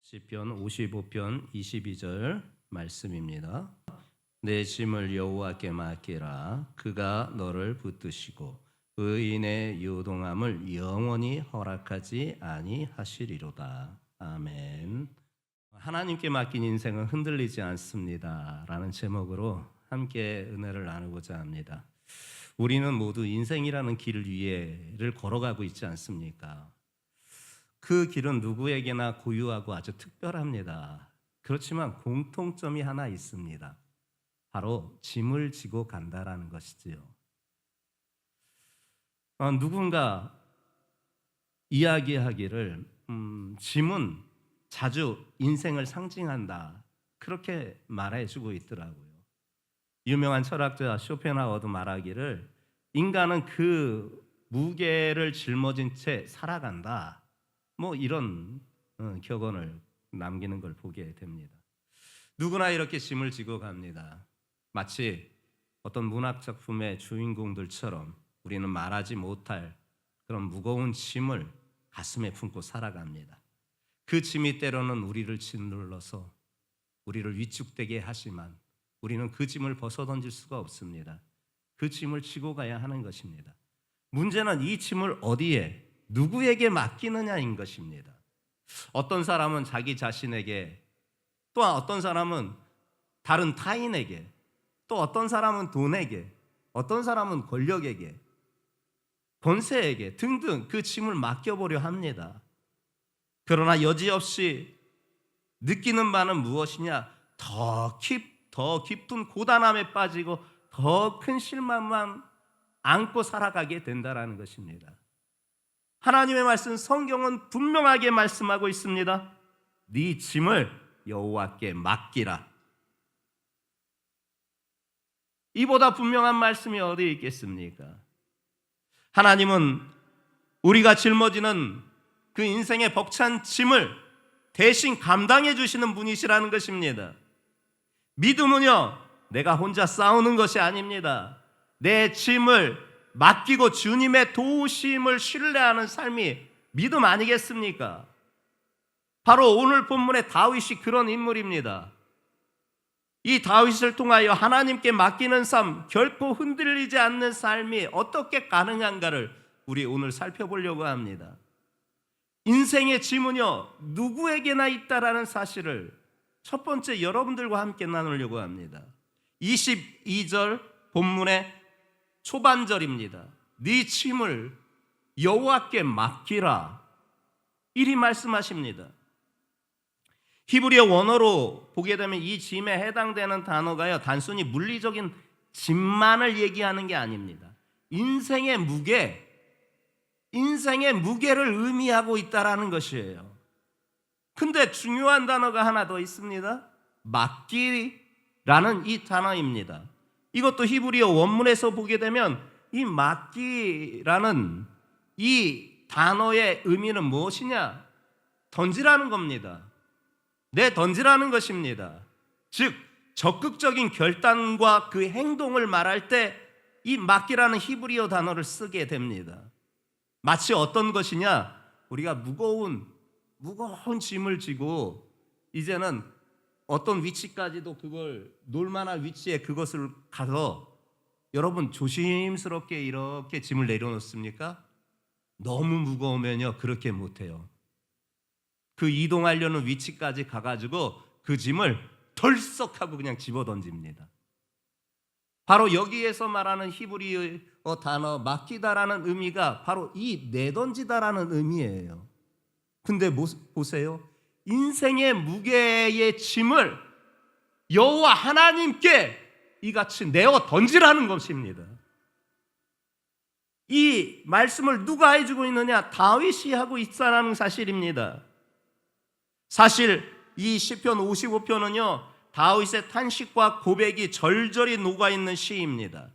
시편 55편 22절 말씀입니다. 내 짐을 여호와께 맡기라. 그가 너를 붙드시고 의인의 요동함을 영원히 허락하지 아니하시리로다. 아멘. 하나님께 맡긴 인생은 흔들리지 않습니다 라는 제목으로 함께 은혜를 나누고자 합니다. 우리는 모두 인생이라는 길 위에를 걸어가고 있지 않습니까? 그 길은 누구에게나 고유하고 아주 특별합니다. 그렇지만 공통점이 하나 있습니다. 바로 짐을 지고 간다라는 것이지요. 누군가 이야기하기를 짐은 자주 인생을 상징한다, 그렇게 말해주고 있더라고요. 유명한 철학자 쇼펜하우어도 말하기를 인간은 그 무게를 짊어진 채 살아간다, 이런 격언을 남기는 걸 보게 됩니다. 누구나 이렇게 짐을 지고 갑니다. 마치 어떤 문학 작품의 주인공들처럼 우리는 말하지 못할 그런 무거운 짐을 가슴에 품고 살아갑니다. 그 짐이 때로는 우리를 짓눌러서 우리를 위축되게 하지만 우리는 그 짐을 벗어던질 수가 없습니다. 그 짐을 지고 가야 하는 것입니다. 문제는 이 짐을 어디에, 누구에게 맡기느냐인 것입니다. 어떤 사람은 자기 자신에게, 또 어떤 사람은 다른 타인에게, 또 어떤 사람은 돈에게, 어떤 사람은 권력에게, 권세에게 등등 그 짐을 맡겨보려 합니다. 그러나 여지없이 느끼는 바는 무엇이냐? 더 깊은 고단함에 빠지고 더 큰 실망만 안고 살아가게 된다는 것입니다. 하나님의 말씀, 성경은 분명하게 말씀하고 있습니다. 네 짐을 여호와께 맡기라. 이보다 분명한 말씀이 어디 있겠습니까? 하나님은 우리가 짊어지는 그 인생의 벅찬 짐을 대신 감당해 주시는 분이시라는 것입니다. 믿음은요, 내가 혼자 싸우는 것이 아닙니다. 내 짐을 맡기고 주님의 도우심을 신뢰하는 삶이 믿음 아니겠습니까? 바로 오늘 본문의 다윗이 그런 인물입니다. 이 다윗을 통하여 하나님께 맡기는 삶, 결코 흔들리지 않는 삶이 어떻게 가능한가를 우리 오늘 살펴보려고 합니다. 인생의 짐은요, 누구에게나 있다라는 사실을 첫 번째 여러분들과 함께 나누려고 합니다. 22절 본문의 초반절입니다. 네 짐을 여호와께 맡기라, 이리 말씀하십니다. 히브리어 원어로 보게 되면 이 짐에 해당되는 단어가요, 단순히 물리적인 짐만을 얘기하는 게 아닙니다. 인생의 무게를 의미하고 있다라는 것이에요. 근데 중요한 단어가 하나 더 있습니다. 맡기라는 이 단어입니다. 이것도 히브리어 원문에서 보게 되면 이 맡기라는 이 단어의 의미는 무엇이냐? 던지라는 겁니다. 던지라는 것입니다. 즉 적극적인 결단과 그 행동을 말할 때 이 맡기라는 히브리어 단어를 쓰게 됩니다. 마치 어떤 것이냐? 우리가 무거운 짐을 지고 이제는 어떤 위치까지도 그걸 놓을 만한 위치에 그것을 가서, 여러분 조심스럽게 이렇게 짐을 내려놓습니까? 너무 무거우면요, 그렇게 못해요. 그 이동하려는 위치까지 가가지고 그 짐을 덜썩하고 그냥 집어던집니다. 바로 여기에서 말하는 히브리어 단어 맡기다라는 의미가 바로 이 내던지다라는 의미예요. 근데 보세요. 인생의 무게의 짐을 여호와 하나님께 이같이 내어 던지라는 것입니다. 이 말씀을 누가 해주고 있느냐? 다윗이 하고 있다는 사실입니다. 사실 이 시편 55편은요, 다윗의 탄식과 고백이 절절히 녹아있는 시입니다.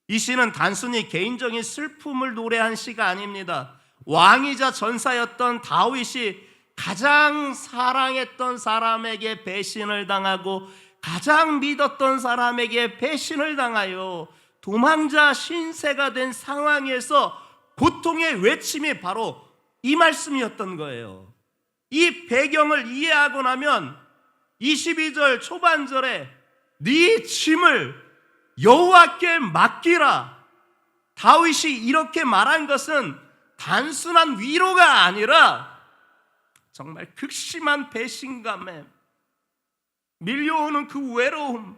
이 시는 단순히 개인적인 슬픔을 노래한 시가 아닙니다. 왕이자 전사였던 다윗이 가장 사랑했던 사람에게 배신을 당하고 가장 믿었던 사람에게 배신을 당하여 도망자 신세가 된 상황에서 고통의 외침이 바로 이 말씀이었던 거예요. 이 배경을 이해하고 나면 22절 초반절에 네 짐을 여호와께 맡기라, 다윗이 이렇게 말한 것은 단순한 위로가 아니라 정말 극심한 배신감에 밀려오는 그 외로움,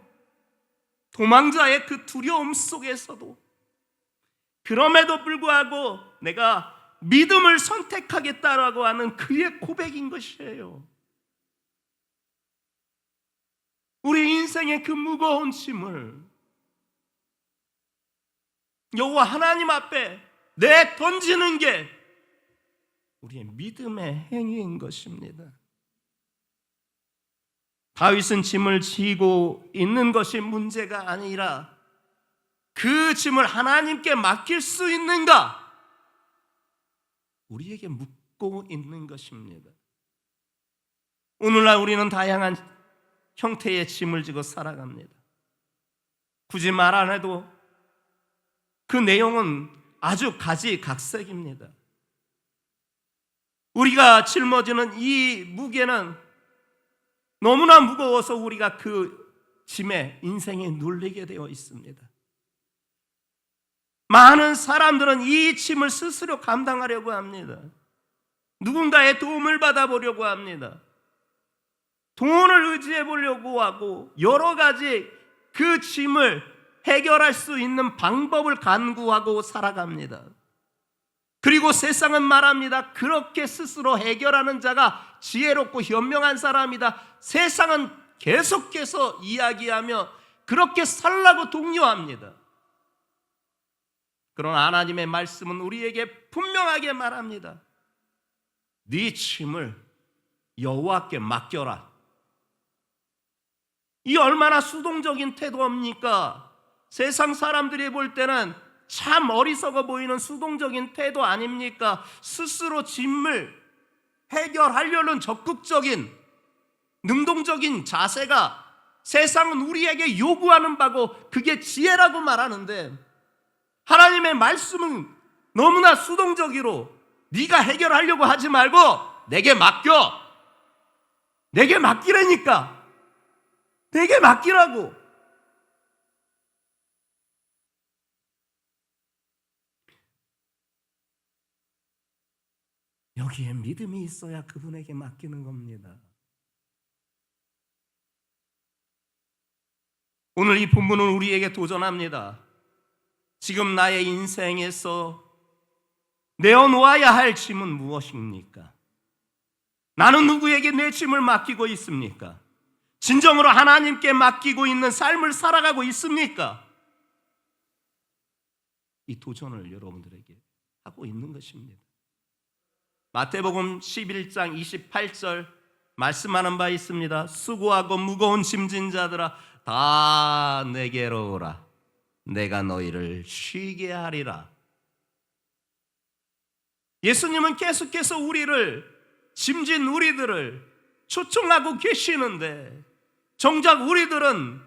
도망자의 그 두려움 속에서도 그럼에도 불구하고 내가 믿음을 선택하겠다라고 하는 그의 고백인 것이에요. 우리 인생의 그 무거운 짐을 여호와 하나님 앞에 내던지는 게 우리의 믿음의 행위인 것입니다. 다윗은 짐을 지고 있는 것이 문제가 아니라 그 짐을 하나님께 맡길 수 있는가? 우리에게 묻고 있는 것입니다. 오늘날 우리는 다양한 형태의 짐을 지고 살아갑니다. 굳이 말 안 해도 그 내용은 아주 가지각색입니다. 우리가 짊어지는 이 무게는 너무나 무거워서 우리가 그 짐에 인생에 눌리게 되어 있습니다. 많은 사람들은 이 짐을 스스로 감당하려고 합니다. 누군가의 도움을 받아보려고 합니다. 돈을 의지해 보려고 하고 여러 가지 그 짐을 해결할 수 있는 방법을 간구하고 살아갑니다. 그리고 세상은 말합니다. 그렇게 스스로 해결하는 자가 지혜롭고 현명한 사람이다. 세상은 계속해서 이야기하며 그렇게 살라고 독려합니다. 그러나 하나님의 말씀은 우리에게 분명하게 말합니다. 네 짐을 여호와께 맡겨라. 이 얼마나 수동적인 태도입니까? 세상 사람들이 볼 때는 참 어리석어 보이는 수동적인 태도 아닙니까? 스스로 짐을 해결하려는 적극적인 능동적인 자세가 세상은 우리에게 요구하는 바고 그게 지혜라고 말하는데, 하나님의 말씀은 너무나 수동적으로 네가 해결하려고 하지 말고 내게 맡겨. 내게 맡기라니까. 내게 맡기라고. 여기에 믿음이 있어야 그분에게 맡기는 겁니다. 오늘 이 본문은 우리에게 도전합니다. 지금 나의 인생에서 내어놓아야 할 짐은 무엇입니까? 나는 누구에게 내 짐을 맡기고 있습니까? 진정으로 하나님께 맡기고 있는 삶을 살아가고 있습니까? 이 도전을 여러분들에게 하고 있는 것입니다. 마태복음 11장 28절 말씀하는 바 있습니다. 수고하고 무거운 짐진 자들아 다 내게로 오라. 내가 너희를 쉬게 하리라. 예수님은 계속해서 짐진 우리들을 초청하고 계시는데, 정작 우리들은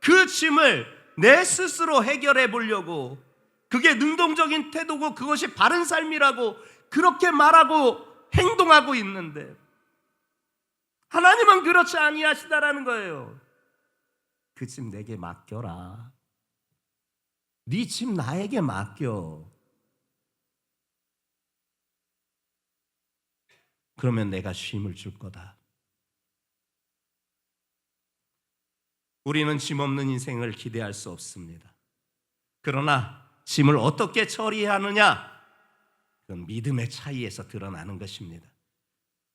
그 짐을 내 스스로 해결해 보려고, 그게 능동적인 태도고 그것이 바른 삶이라고 그렇게 말하고 행동하고 있는데, 하나님은 그렇지 아니하시다라는 거예요. 그 짐 내게 맡겨라. 네 짐 나에게 맡겨. 그러면 내가 쉼을 줄 거다. 우리는 짐 없는 인생을 기대할 수 없습니다. 그러나 짐을 어떻게 처리하느냐, 그건 믿음의 차이에서 드러나는 것입니다.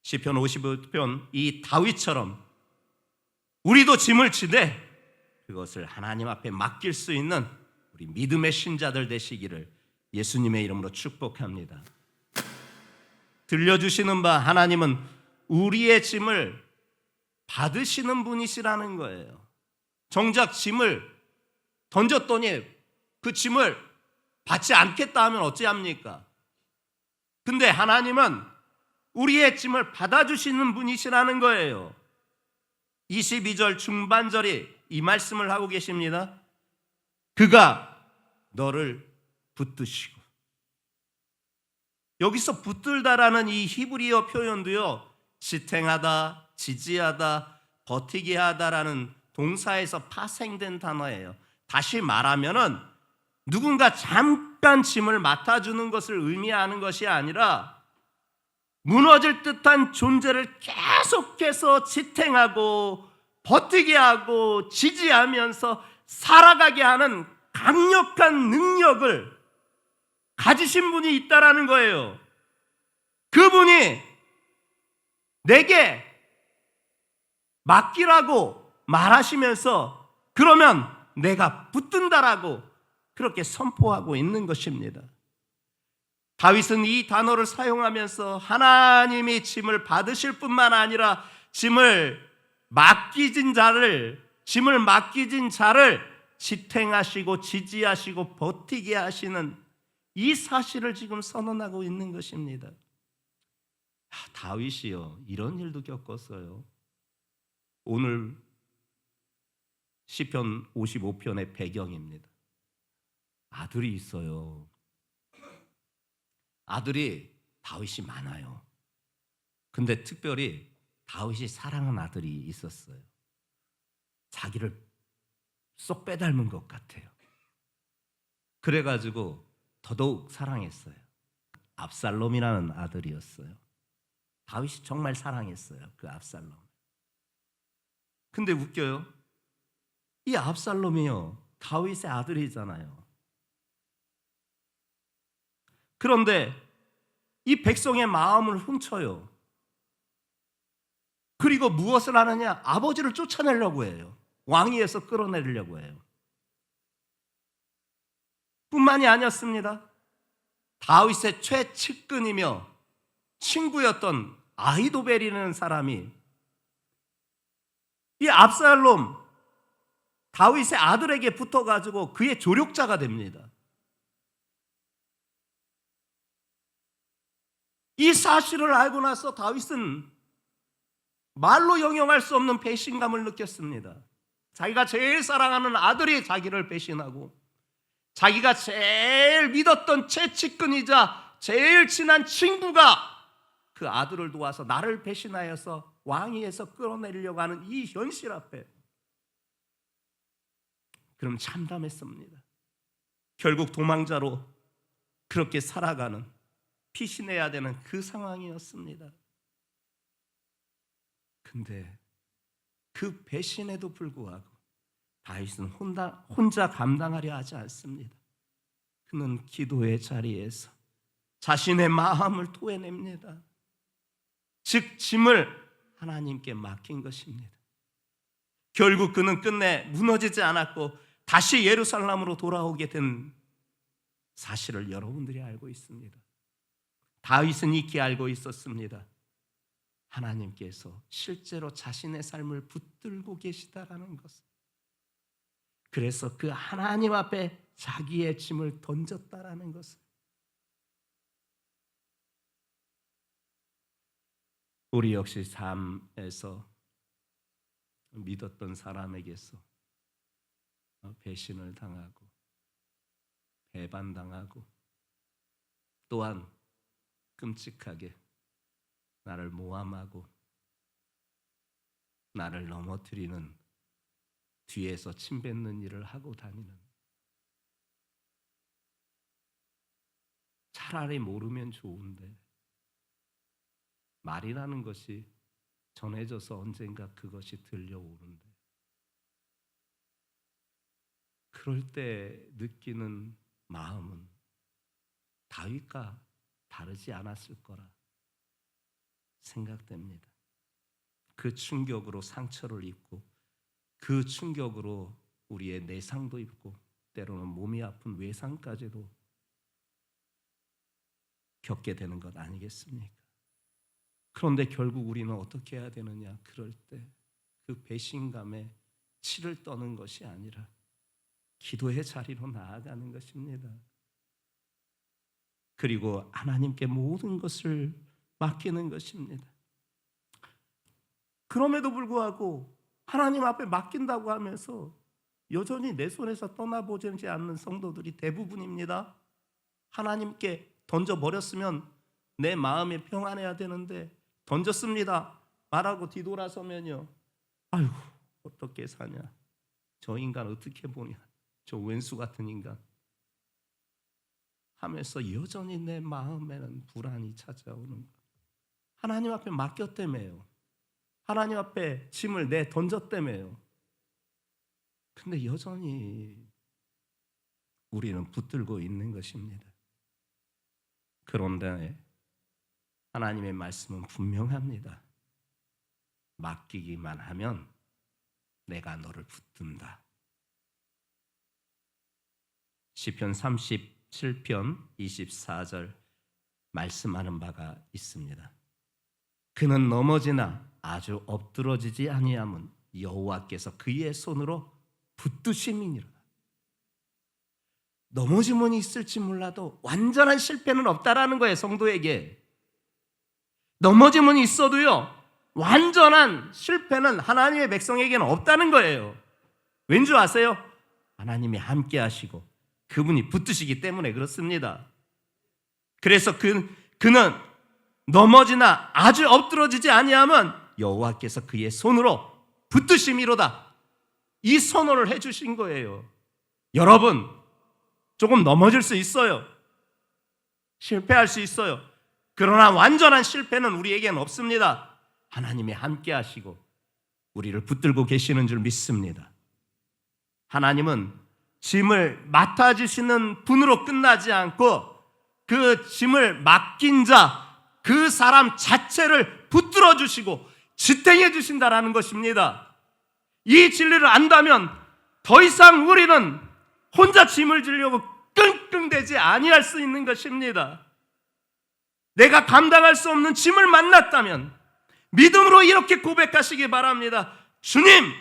시편 55편 이 다윗처럼 우리도 짐을 지되 그것을 하나님 앞에 맡길 수 있는 우리 믿음의 신자들 되시기를 예수님의 이름으로 축복합니다. 들려주시는 바 하나님은 우리의 짐을 받으시는 분이시라는 거예요. 정작 짐을 던졌더니 그 짐을 받지 않겠다 하면 어찌합니까? 근데 하나님은 우리의 짐을 받아주시는 분이시라는 거예요. 22절 중반절이 이 말씀을 하고 계십니다. 그가 너를 붙드시고, 여기서 붙들다라는 이 히브리어 표현도요, 지탱하다, 지지하다, 버티게 하다라는 동사에서 파생된 단어예요. 다시 말하면은 누군가 잠깐 짐을 맡아주는 것을 의미하는 것이 아니라 무너질 듯한 존재를 계속해서 지탱하고 버티게 하고 지지하면서 살아가게 하는 강력한 능력을 가지신 분이 있다라는 거예요. 그분이 내게 맡기라고 말하시면서 그러면 내가 붙든다라고 그렇게 선포하고 있는 것입니다. 다윗은 이 단어를 사용하면서 하나님이 짐을 받으실 뿐만 아니라 짐을 맡기진 자를 지탱하시고 지지하시고 버티게 하시는 이 사실을 지금 선언하고 있는 것입니다. 다윗이요, 이런 일도 겪었어요. 오늘 시편 55편의 배경입니다. 아들이 있어요. 아들이 다윗이 많아요. 근데 특별히 다윗이 사랑하는 아들이 있었어요. 자기를 쏙 빼닮은 것 같아요. 그래가지고 더더욱 사랑했어요. 압살롬이라는 아들이었어요. 다윗이 정말 사랑했어요, 그 압살롬. 근데 웃겨요. 이 압살롬이요, 다윗의 아들이잖아요. 그런데 이 백성의 마음을 훔쳐요. 그리고 무엇을 하느냐? 아버지를 쫓아내려고 해요. 왕위에서 끌어내려고 해요. 뿐만이 아니었습니다. 다윗의 최측근이며 친구였던 아히도벨이라는 사람이 이 압살롬, 다윗의 아들에게 붙어가지고 그의 조력자가 됩니다. 이 사실을 알고 나서 다윗은 말로 형용할 수 없는 배신감을 느꼈습니다. 자기가 제일 사랑하는 아들이 자기를 배신하고 자기가 제일 믿었던 최측근이자 제일 친한 친구가 그 아들을 도와서 나를 배신하여서 왕위에서 끌어내리려고 하는 이 현실 앞에 그럼 참담했습니다. 결국 도망자로 그렇게 살아가는, 피신해야 되는 그 상황이었습니다. 근데 그 배신에도 불구하고 다윗은 혼자 감당하려 하지 않습니다. 그는 기도의 자리에서 자신의 마음을 토해냅니다. 즉 짐을 하나님께 맡긴 것입니다. 결국 그는 끝내 무너지지 않았고 다시 예루살렘으로 돌아오게 된 사실을 여러분들이 알고 있습니다. 다윗은 익히 알고 있었습니다. 하나님께서 실제로 자신의 삶을 붙들고 계시다라는 것을. 그래서 그 하나님 앞에 자기의 짐을 던졌다라는 것을. 우리 역시 삶에서 믿었던 사람에게서 배신을 당하고 배반당하고 또한 끔찍하게 나를 모함하고 나를 넘어뜨리는, 뒤에서 침뱉는 일을 하고 다니는, 차라리 모르면 좋은데 말이라는 것이 전해져서 언젠가 그것이 들려오는데 그럴 때 느끼는 마음은 다윗과 다르지 않았을 거라 생각됩니다. 그 충격으로 상처를 입고 그 충격으로 우리의 내상도 입고 때로는 몸이 아픈 외상까지도 겪게 되는 것 아니겠습니까? 그런데 결국 우리는 어떻게 해야 되느냐? 그럴 때 그 배신감에 치를 떠는 것이 아니라 기도의 자리로 나아가는 것입니다. 그리고 하나님께 모든 것을 맡기는 것입니다. 그럼에도 불구하고 하나님 앞에 맡긴다고 하면서 여전히 내 손에서 떠나보지 않는 성도들이 대부분입니다. 하나님께 던져버렸으면 내 마음이 평안해야 되는데 던졌습니다. 말하고 뒤돌아서면요, 아유, 어떻게 사냐, 저 인간 어떻게 보냐, 저 왼수 같은 인간 하면서 여전히 내 마음에는 불안이 찾아오는 거. 하나님 앞에 맡겼다며요. 하나님 앞에 짐을 내 던졌다며요. 근데 여전히 우리는 붙들고 있는 것입니다. 그런데 하나님의 말씀은 분명합니다. 맡기기만 하면 내가 너를 붙든다. 시편 37편 24절 말씀하는 바가 있습니다. 그는 넘어지나 아주 엎드러지지 아니함은 여호와께서 그의 손으로 붙드심이니라. 넘어짐은 있을지 몰라도 완전한 실패는 없다라는 거예요. 성도에게 넘어짐은 있어도요, 완전한 실패는 하나님의 백성에게는 없다는 거예요. 왠지 아세요? 하나님이 함께 하시고 그분이 붙드시기 때문에 그렇습니다. 그래서 그는 넘어지나 아주 엎드러지지 아니하면 여호와께서 그의 손으로 붙드심이로다. 이 선언을 해주신 거예요. 여러분, 조금 넘어질 수 있어요. 실패할 수 있어요. 그러나 완전한 실패는 우리에게는 없습니다. 하나님이 함께 하시고 우리를 붙들고 계시는 줄 믿습니다. 하나님은 짐을 맡아주시는 분으로 끝나지 않고 그 짐을 맡긴 자, 그 사람 자체를 붙들어 주시고 지탱해 주신다라는 것입니다. 이 진리를 안다면 더 이상 우리는 혼자 짐을 지려고 끙끙대지 아니할 수 있는 것입니다. 내가 감당할 수 없는 짐을 만났다면 믿음으로 이렇게 고백하시기 바랍니다. 주님,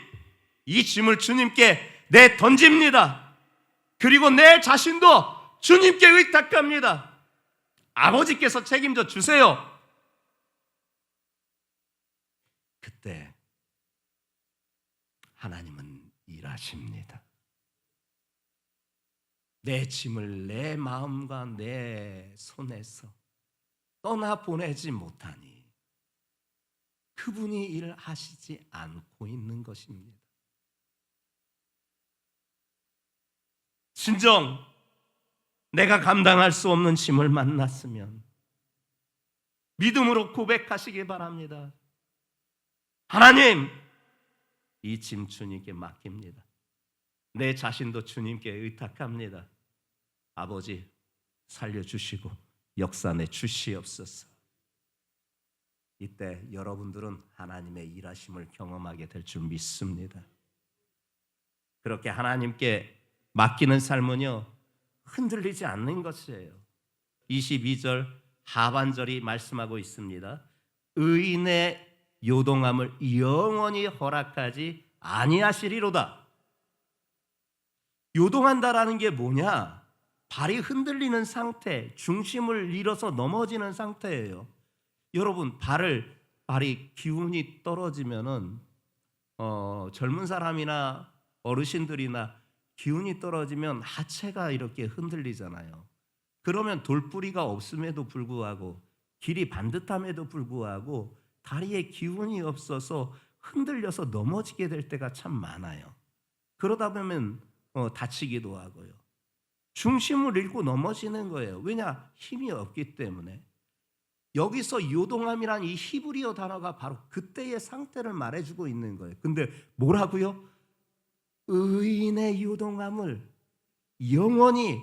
이 짐을 주님께 내 던집니다. 그리고 내 자신도 주님께 의탁합니다. 아버지께서 책임져 주세요. 그때 하나님은 일하십니다. 내 짐을 내 마음과 내 손에서 떠나보내지 못하니 그분이 일하시지 않고 있는 것입니다. 진정 내가 감당할 수 없는 짐을 만났으면 믿음으로 고백하시기 바랍니다. 하나님, 이 짐 주님께 맡깁니다. 내 자신도 주님께 의탁합니다. 아버지, 살려주시고 역사내 주시옵소서. 이때 여러분들은 하나님의 일하심을 경험하게 될 줄 믿습니다. 그렇게 하나님께 맡기는 삶은요, 흔들리지 않는 것이에요. 22절 하반절이 말씀하고 있습니다. 의인의 요동함을 영원히 허락하지 아니하시리로다. 요동한다라는 게 뭐냐? 발이 흔들리는 상태, 중심을 잃어서 넘어지는 상태예요. 여러분, 발이 기운이 떨어지면은 젊은 사람이나 어르신들이나 기운이 떨어지면 하체가 이렇게 흔들리잖아요. 그러면 돌뿌리가 없음에도 불구하고 길이 반듯함에도 불구하고 다리에 기운이 없어서 흔들려서 넘어지게 될 때가 참 많아요. 그러다 보면 다치기도 하고요. 중심을 잃고 넘어지는 거예요. 왜냐? 힘이 없기 때문에. 여기서 요동함이란 이 히브리어 단어가 바로 그때의 상태를 말해주고 있는 거예요. 근데 뭐라고요? 의인의 요동함을 영원히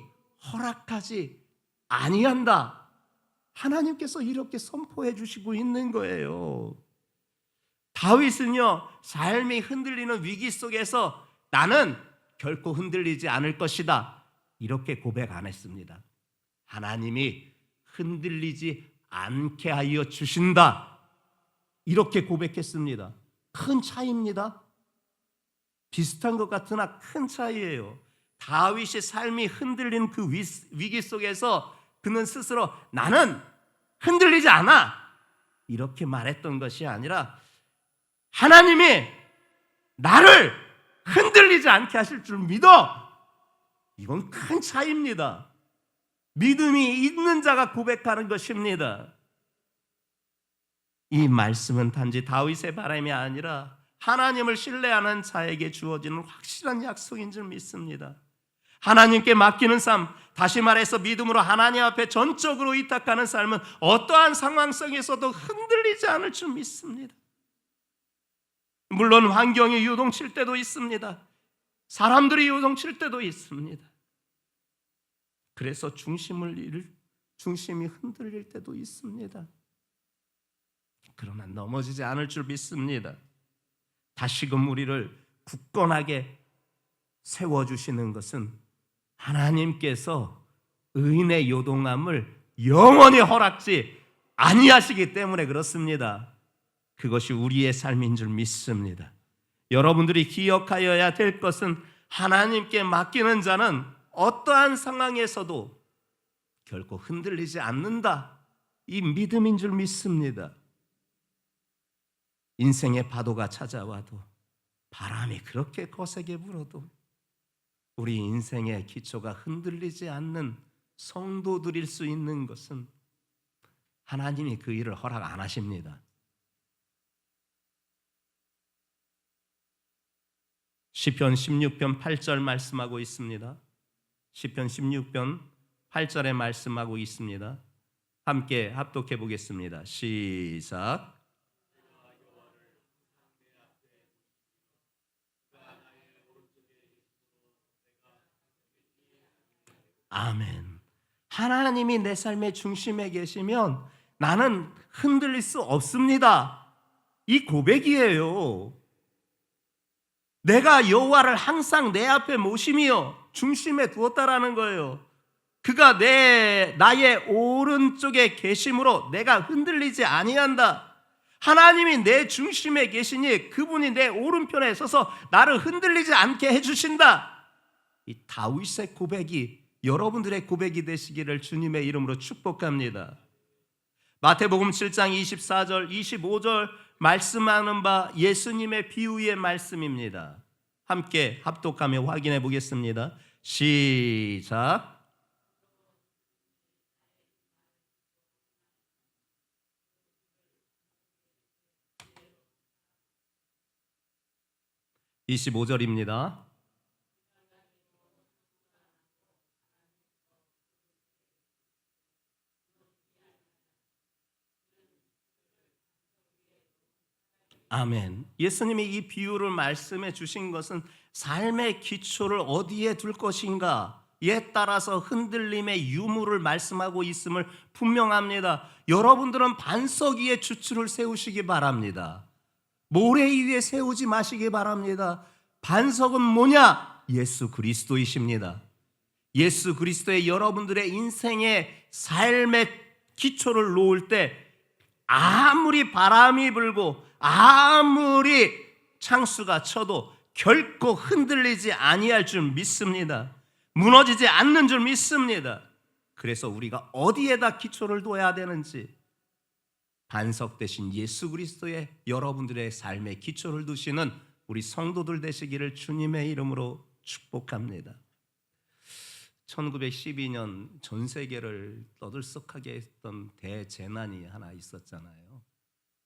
허락하지 아니한다. 하나님께서 이렇게 선포해 주시고 있는 거예요. 다윗은요, 삶이 흔들리는 위기 속에서 나는 결코 흔들리지 않을 것이다, 이렇게 고백 안 했습니다. 하나님이 흔들리지 않게 하여 주신다, 이렇게 고백했습니다. 큰 차이입니다. 비슷한 것 같으나 큰 차이예요. 다윗의 삶이 흔들린 그 위기 속에서 그는 스스로 나는 흔들리지 않아, 이렇게 말했던 것이 아니라 하나님이 나를 흔들리지 않게 하실 줄 믿어. 이건 큰 차이입니다. 믿음이 있는 자가 고백하는 것입니다. 이 말씀은 단지 다윗의 바람이 아니라 하나님을 신뢰하는 자에게 주어지는 확실한 약속인 줄 믿습니다. 하나님께 맡기는 삶, 다시 말해서 믿음으로 하나님 앞에 전적으로 의탁하는 삶은 어떠한 상황 속에서도 흔들리지 않을 줄 믿습니다. 물론 환경이 요동칠 때도 있습니다. 사람들이 요동칠 때도 있습니다. 그래서 중심이 흔들릴 때도 있습니다. 그러나 넘어지지 않을 줄 믿습니다. 다시금 우리를 굳건하게 세워주시는 것은 하나님께서 의인의 요동함을 영원히 허락지 아니하시기 때문에 그렇습니다. 그것이 우리의 삶인 줄 믿습니다. 여러분들이 기억하여야 될 것은 하나님께 맡기는 자는 어떠한 상황에서도 결코 흔들리지 않는다. 이 믿음인 줄 믿습니다. 인생의 파도가 찾아와도 바람이 그렇게 거세게 불어도 우리 인생의 기초가 흔들리지 않는 성도들일 수 있는 것은 하나님이 그 일을 허락 안 하십니다. 시편 16편 8절 말씀하고 있습니다. 시편 16편 8절에 말씀하고 있습니다. 함께 합독해 보겠습니다. 시작. 아멘. 하나님이 내 삶의 중심에 계시면 나는 흔들릴 수 없습니다. 이 고백이에요. 내가 여호와를 항상 내 앞에 모심이요 중심에 두었다라는 거예요. 그가 나의 오른쪽에 계심으로 내가 흔들리지 아니한다. 하나님이 내 중심에 계시니 그분이 내 오른편에 서서 나를 흔들리지 않게 해주신다. 이 다윗의 고백이 여러분들의 고백이 되시기를 주님의 이름으로 축복합니다. 마태복음 7장 24절 25절 말씀하는 바 예수님의 비유의 말씀입니다. 함께 합독하며 확인해 보겠습니다. 시작. (25절입니다) 아멘. 예수님이 이 비유를 말씀해 주신 것은 삶의 기초를 어디에 둘 것인가에 따라서 흔들림의 유무를 말씀하고 있음을 분명합니다. 여러분들은 반석 위에 주추를 세우시기 바랍니다. 모래 위에 세우지 마시기 바랍니다. 반석은 뭐냐? 예수 그리스도이십니다. 예수 그리스도의 여러분들의 인생의 삶의 기초를 놓을 때 아무리 바람이 불고 아무리 창수가 쳐도 결코 흔들리지 아니할 줄 믿습니다. 무너지지 않는 줄 믿습니다. 그래서 우리가 어디에다 기초를 둬야 되는지 반석 대신 예수 그리스도의 여러분들의 삶의 기초를 두시는 우리 성도들 되시기를 주님의 이름으로 축복합니다. 1912년 전 세계를 떠들썩하게 했던 대재난이 하나 있었잖아요.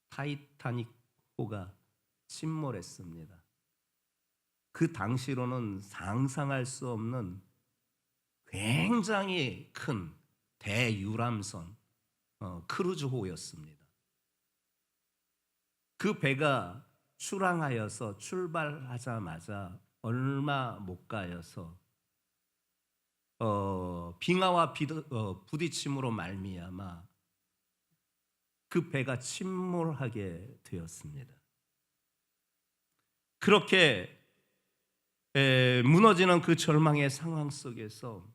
타이타닉호가 침몰했습니다. 그 당시로는 상상할 수 없는 굉장히 큰 대유람선 크루즈호였습니다. 그 배가 출항하여서 출발하자마자 얼마 못 가여서 빙하와 부딪힘으로 말미암아 그 배가 침몰하게 되었습니다. 그렇게 무너지는 그 절망의 상황 속에서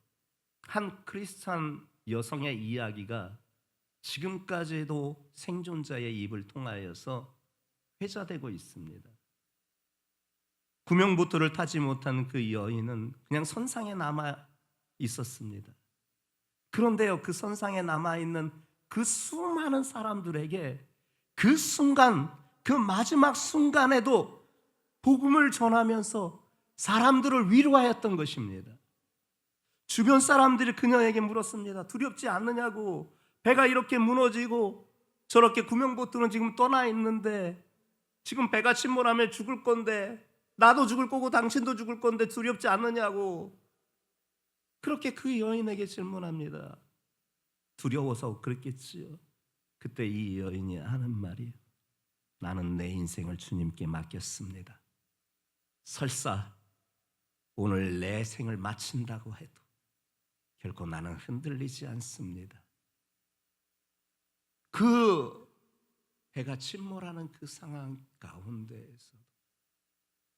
한 크리스찬 여성의 이야기가 지금까지도 생존자의 입을 통하여서 회자되고 있습니다. 구명보트를 타지 못한 그 여인은 그냥 선상에 남아 있었습니다. 그런데요, 그 선상에 남아있는 그 수많은 사람들에게 그 순간, 그 마지막 순간에도 복음을 전하면서 사람들을 위로하였던 것입니다. 주변 사람들이 그녀에게 물었습니다. 두렵지 않느냐고. 배가 이렇게 무너지고 저렇게 구명보트는 지금 떠나 있는데 지금 배가 침몰하면 죽을 건데 나도 죽을 거고 당신도 죽을 건데 두렵지 않느냐고 그렇게 그 여인에게 질문합니다. 두려워서 그랬겠지요. 그때 이 여인이 하는 말이 나는 내 인생을 주님께 맡겼습니다. 설사 오늘 내 생을 마친다고 해도 결코 나는 흔들리지 않습니다. 그 배가 침몰하는 그 상황 가운데에서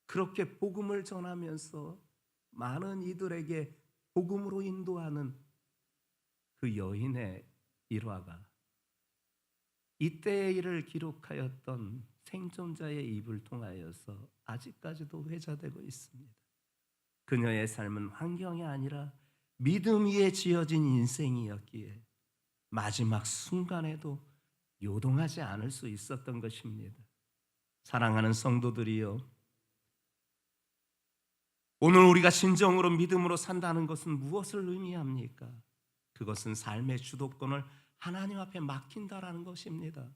그렇게 복음을 전하면서 많은 이들에게 복음으로 인도하는 그 여인의 일화가 이때의 일을 기록하였던 생존자의 입을 통하여서 아직까지도 회자되고 있습니다. 그녀의 삶은 환경이 아니라 믿음 위에 지어진 인생이었기에 마지막 순간에도 요동하지 않을 수 있었던 것입니다. 사랑하는 성도들이여, 오늘 우리가 진정으로 믿음으로 산다는 것은 무엇을 의미합니까? 그것은 삶의 주도권을 하나님 앞에 맡긴다라는 것입니다.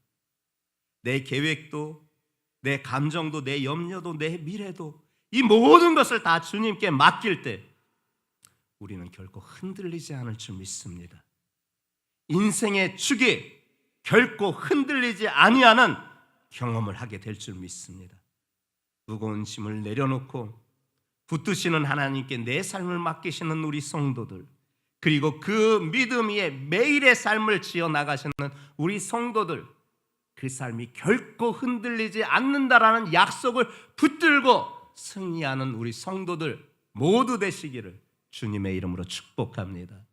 내 계획도, 내 감정도, 내 염려도, 내 미래도 이 모든 것을 다 주님께 맡길 때 우리는 결코 흔들리지 않을 줄 믿습니다. 인생의 축이 결코 흔들리지 아니하는 경험을 하게 될 줄 믿습니다. 무거운 짐을 내려놓고 붙드시는 하나님께 내 삶을 맡기시는 우리 성도들, 그리고 그 믿음 위에 매일의 삶을 지어 나가시는 우리 성도들, 그 삶이 결코 흔들리지 않는다라는 약속을 붙들고 승리하는 우리 성도들 모두 되시기를 주님의 이름으로 축복합니다.